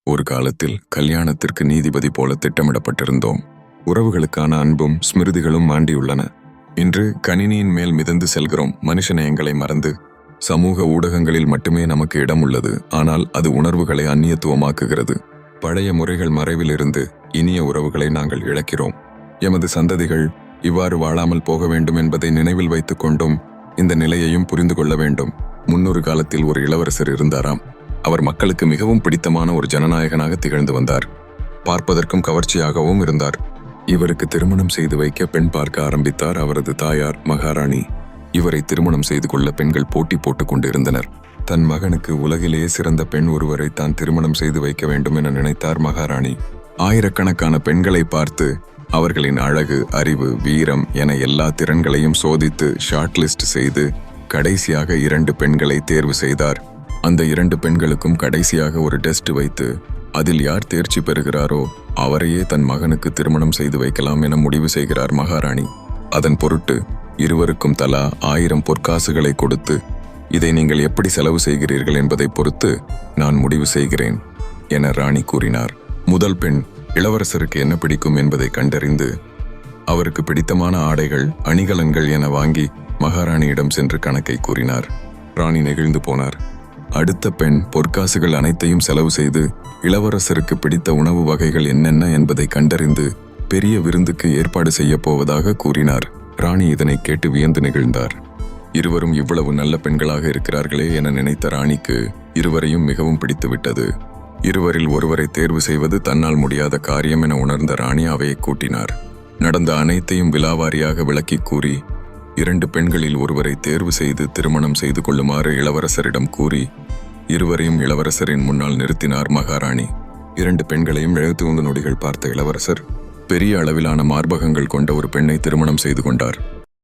ஒரு காலத்தில் கல்யாணத்திற்கு நீதிபதி போல திட்டமிடப்பட்டிருந்தோம். உறவுகளுக்கான அன்பும் ஸ்மிருதிகளும் மாண்டியுள்ளன. இன்று கணினியின் மேல் மிதந்து செல்கிறோம். மனுஷநேயங்களை மறந்து சமூக ஊடகங்களில் மட்டுமே நமக்கு இடம் உள்ளது. ஆனால் அது உணர்வுகளை அந்நியத்துவமாக்குகிறது. பழைய முறைகள் மறைவிலிருந்து இனிய உறவுகளை நாங்கள் இழக்கிறோம். எமது சந்ததிகள் இவ்வாறு வாழாமல் போக வேண்டும் என்பதை நினைவில் வைத்துக் கொண்டும் இந்த நிலையையும் புரிந்து கொள்ள வேண்டும். முன்னொரு காலத்தில் ஒரு இளவரசர் இருந்தாராம். அவர் மக்களுக்கு மிகவும் பிடித்தமான ஒரு ஜனநாயகனாக திகழ்ந்து வந்தார். பார்ப்பதற்கும் கவர்ச்சியாகவும் இருந்தார். இவருக்கு திருமணம் செய்து வைக்க பெண் பார்க்க ஆரம்பித்தார் அவரது தாயார் மகாராணி. இவரை திருமணம் செய்து கொள்ள பெண்கள் போட்டி போட்டுக் கொண்டிருந்தனர். தன் மகனுக்கு உலகிலேயே சிறந்த பெண் ஒருவரை தான் திருமணம் செய்து வைக்க வேண்டும் என நினைத்தார் மகாராணி. ஆயிரக்கணக்கான பெண்களை பார்த்து அவர்களின் அழகு, அறிவு, வீரம் என எல்லா திறன்களையும் சோதித்து ஷார்ட் லிஸ்ட் செய்து கடைசியாக 2 பெண்களை தேர்வு செய்தார். அந்த 2 பெண்களுக்கும் கடைசியாக ஒரு டெஸ்ட் வைத்து அதில் யார் தேர்ச்சி பெறுகிறாரோ அவரையே தன் மகனுக்கு திருமணம் செய்து வைக்கலாம் என முடிவு செய்கிறார் மகாராணி. அதன் பொருட்டு இருவருக்கும் தலா 1000 பொற்காசுகளை கொடுத்து, இதை நீங்கள் எப்படி செலவு செய்கிறீர்கள் என்பதை பொறுத்து நான் முடிவு செய்கிறேன் என ராணி கூறினார். முதல் பெண் இளவரசருக்கு என்ன பிடிக்கும் என்பதை கண்டறிந்து அவருக்கு பிடித்தமான ஆடைகள், அணிகலன்கள் என வாங்கி மகாராணியிடம் சென்று கணக்கை கூறினார். ராணி நெகிழ்ந்து போனார். அடுத்த பெண் பொற்காசுகள் அனைத்தையும் செலவு செய்து இளவரசருக்கு பிடித்த உணவு வகைகள் என்னென்ன என்பதை கண்டறிந்து பெரிய விருந்துக்கு ஏற்பாடு செய்ய போவதாக கூறினார். ராணி இதனை கேட்டு வியந்து நெகிழ்ந்தார். இருவரும் இவ்வளவு நல்ல பெண்களாக இருக்கிறார்களே என நினைத்த ராணிக்கு இருவரையும் மிகவும் பிடித்துவிட்டது. இருவரில் ஒருவரை தேர்வு செய்வது தன்னால் முடியாத காரியம் என உணர்ந்த ராணி அவையை கூட்டினார். நடந்த அனைத்தையும் விலாவாரியாக விளக்கி கூறி 2 பெண்களில் ஒருவரை தேர்வு செய்து திருமணம் செய்து கொள்ளுமாறு இளவரசரிடம் கூறி இருவரையும் இளவரசரின் முன்னால் நிறுத்தினார் மகாராணி. 2 பெண்களையும் 79 நொடிகள் பார்த்த இளவரசர் பெரிய அளவிலான மார்பகங்கள் கொண்ட ஒரு பெண்ணை திருமணம் செய்து கொண்டார்.